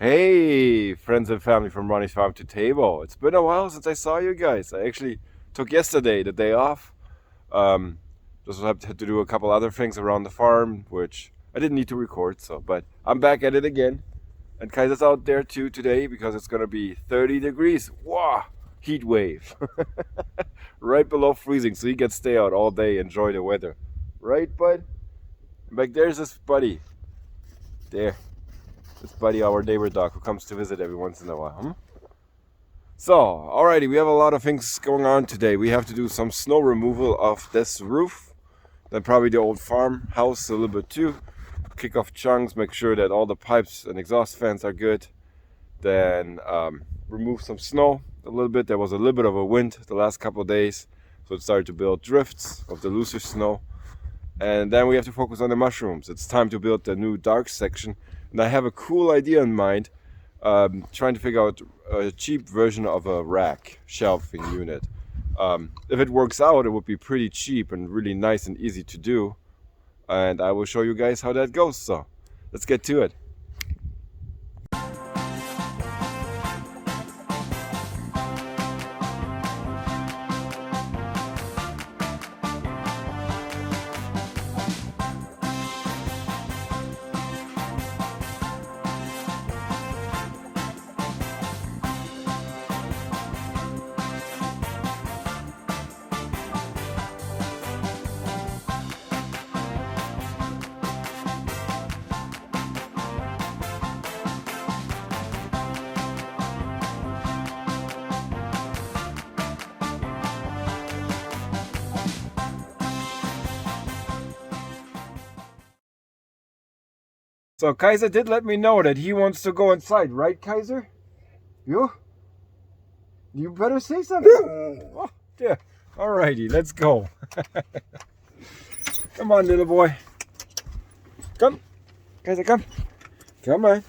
Hey, friends and family from Ronny's Farm to Table. It's been a while since I saw you guys. I actually took yesterday, the day off. Um, just had to do a couple other things around the farm, which I didn't need to record. But I'm back at it again. And Kaiser's out there too today because it's gonna be 30 degrees. Wow, heat wave, right below freezing. So he can stay out all day, enjoy the weather, right, bud? Back there's this buddy. There. It's Buddy, our neighbor dog, who comes to visit every once in a while. So, alrighty, we have a lot of things going on today. We have to do some snow removal of this roof, then probably the old farmhouse a little bit too. Kick off chunks, make sure that all the pipes and exhaust fans are good. Then remove some snow a little bit. There was a little bit of a wind the last couple of days, so it started to build drifts of the looser snow. And then we have to focus on the mushrooms. It's time to build the new dark section. And I have a cool idea in mind, trying to figure out a cheap version of a rack shelving unit. If it works out, it would be pretty cheap and really nice and easy to do. And I will show you guys how that goes. So let's get to it. So Kaiser did let me know that he wants to go inside, right, Kaiser? You better say something. Oh, yeah. Alrighty, let's go. Come on, little boy. Come. Kaiser, come. Come on.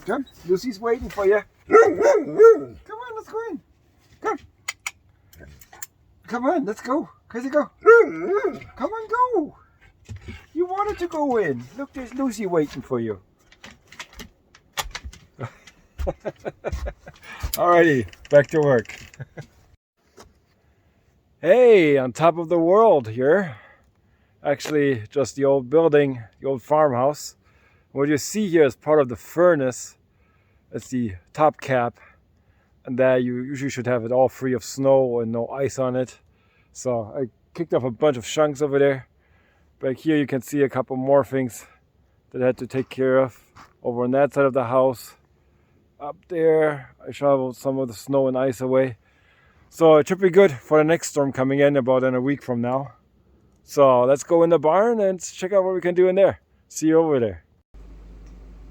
Come. Lucy's waiting for you. Come on, let's go in. Come. Come on, let's go. Kaiser, go. Come on, go. You wanted to go in. Look, there's Lucy waiting for you. Alrighty, back to work. Hey, on top of the world here. Actually, just the old building, the old farmhouse. What you see here is part of the furnace. It's the top cap. And there you usually should have it all free of snow and no ice on it. So I kicked off a bunch of chunks over there. Back here you can see a couple more things that I had to take care of. Over on that side of the house. Up there, I shoveled some of the snow and ice away. So it should be good for the next storm coming in about in a week from now. So let's go in the barn and check out what we can do in there. See you over there.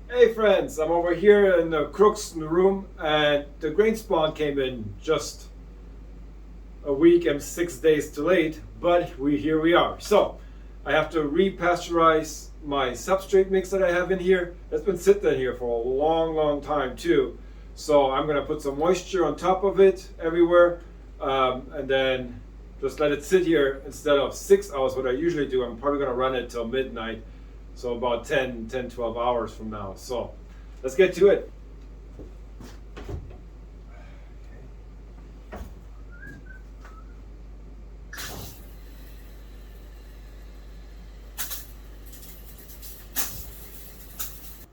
Hey friends, I'm over here in the crooks in the room, and the grain spawn came in just a week and 6 days too late, but here we are. So I have to repasteurize my substrate mix that I have in here. That's been sitting here for a long time too. So I'm gonna put some moisture on top of it everywhere, and then just let it sit here instead of 6 hours, what I usually do. I'm probably gonna run it till midnight. So about 12 hours from now. So let's get to it.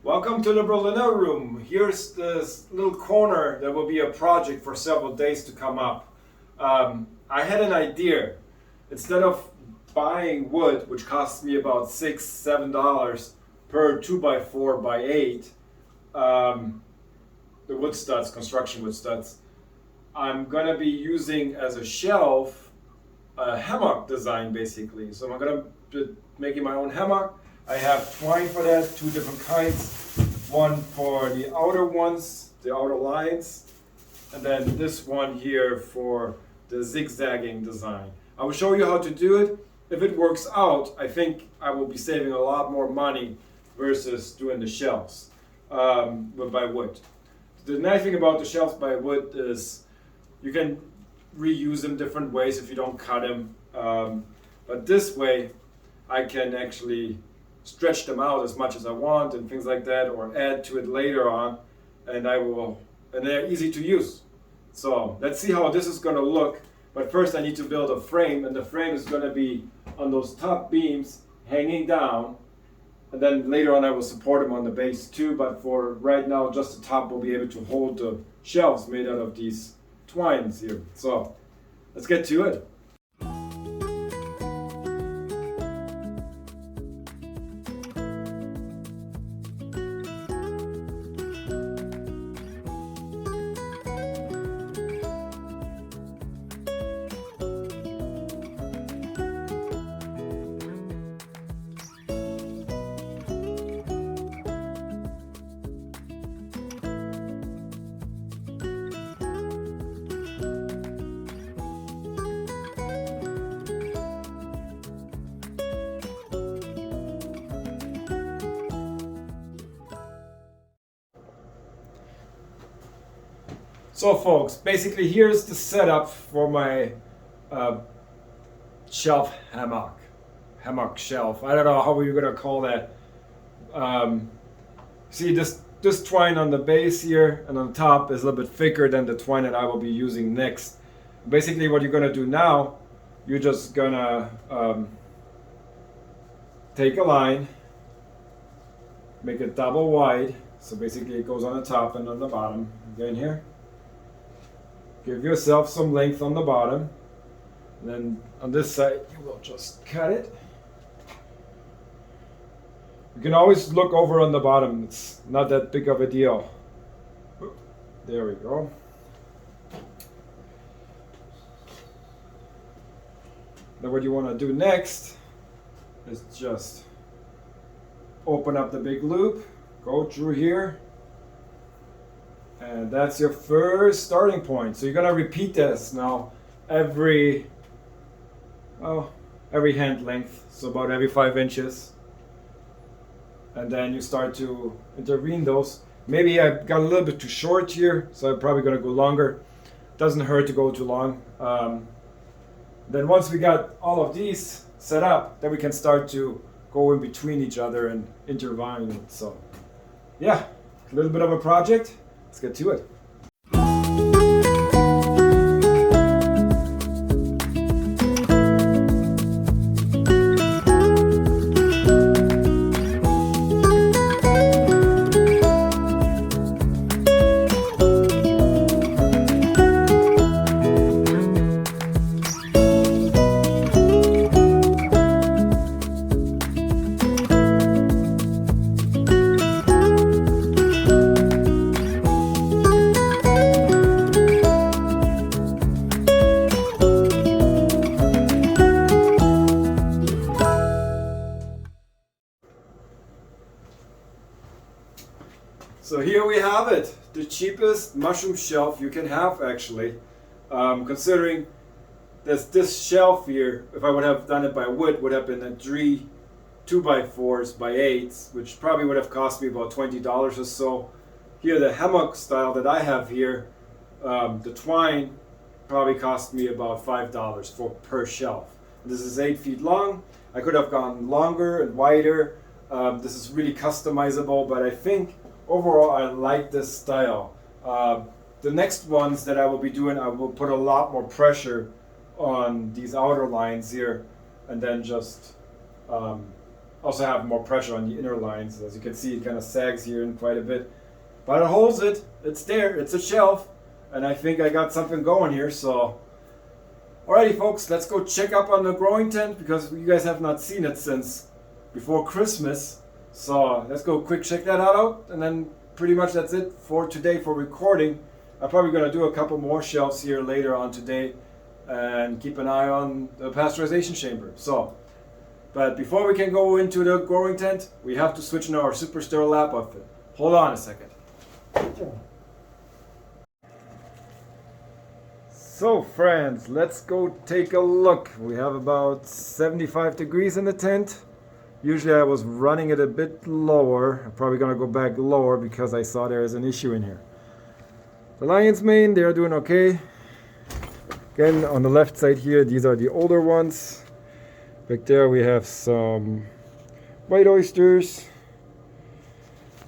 Welcome to the Berliner room. Here's this little corner that will be a project for several days to come up. I had an idea. Instead of buying wood, which costs me about $6-7 per 2x4x8, the wood studs, construction wood studs, I'm gonna be using as a shelf a hammock design basically. So I'm gonna be making my own hammock. I have twine for that, 2 different kinds. One for the outer ones, the outer lines, and then this one here for the zigzagging design. I will show you how to do it. If it works out, I think I will be saving a lot more money versus doing the shelves by wood. The nice thing about the shelves by wood is you can reuse them different ways if you don't cut them. But this way, I can actually stretch them out as much as I want and things like that, or add to it later on, and they're easy to use. So let's see how this is going to look. But first I need to build a frame, and the frame is going to be on those top beams hanging down, and then later on I will support them on the base too, but for right now just the top will be able to hold the shelves made out of these twines here. So let's get to it. So folks, basically here's the setup for my shelf hammock shelf. I don't know how we're gonna call that. See this twine on the base here and on top is a little bit thicker than the twine that I will be using next. Basically what you're gonna do now, you're just gonna take a line, make it double wide, so basically it goes on the top and on the bottom. Again here. Give yourself some length on the bottom, and then on this side you will just cut it. You can always look over on the bottom, it's not that big of a deal. There we go. Now what you want to do next is just open up the big loop, go through here, and that's your first starting point. So you're gonna repeat this now every hand length, so about every 5 inches. And then you start to intervene those. Maybe I got a little bit too short here, so I'm probably gonna go longer. Doesn't hurt to go too long. Then once we got all of these set up, then we can start to go in between each other and intervene. So yeah, a little bit of a project. Let's get to it. So here we have it, the cheapest mushroom shelf you can have actually. Considering this shelf here, if I would have done it by wood, would have been a 3 2x4s by 8s, which probably would have cost me about $20 or so. Here the hammock style that I have here, the twine probably cost me about $5 per shelf. This is 8 feet long. I could have gone longer and wider. This is really customizable, but I think overall I like this style. The next ones that I will be doing, I will put a lot more pressure on these outer lines here, and then just also have more pressure on the inner lines. As you can see, it kind of sags here in quite a bit, but it holds it. It's there. It's a shelf, and I think I got something going here. So alrighty folks, let's go check up on the growing tent, because you guys have not seen it since before Christmas. So let's go quick check that out, and then pretty much that's it for today for recording. I'm probably going to do a couple more shelves here later on today, and keep an eye on the pasteurization chamber. So, but before we can go into the growing tent, we have to switch into our super sterile lab outfit. Hold on a second. So friends, let's go take a look. We have about 75 degrees in the tent. Usually I was running it a bit lower. I'm probably gonna go back lower because I saw there is an issue in here. The lion's mane, they're doing okay. Again, on the left side here, these are the older ones. Back there we have some white oysters.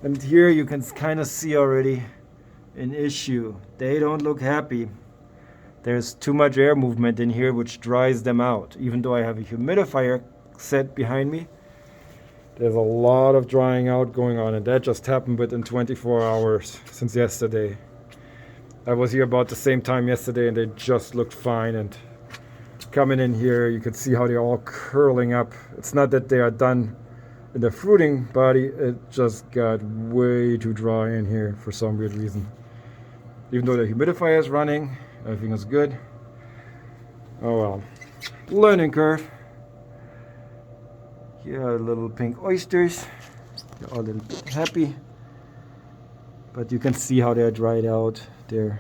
And here you can kind of see already an issue. They don't look happy. There's too much air movement in here which dries them out. Even though I have a humidifier set behind me, there's a lot of drying out going on, and that just happened within 24 hours since yesterday. I was here about the same time yesterday and they just looked fine, and coming in here you can see how they're all curling up. It's not that they are done in the fruiting body, it just got way too dry in here for some weird reason. Even though the humidifier is running, everything is good. Oh well, learning curve. Here are little pink oysters. They're all a little bit happy, but you can see how they're dried out. They're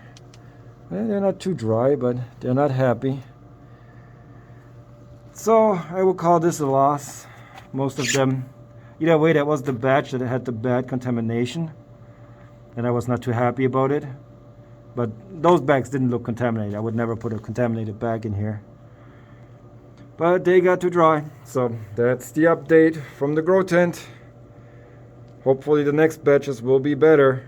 not too dry, but they're not happy. So I will call this a loss. Most of them, either way, that was the batch that had the bad contamination, and I was not too happy about it. But those bags didn't look contaminated. I would never put a contaminated bag in here. But they got too dry. So that's the update from the grow tent. Hopefully the next batches will be better.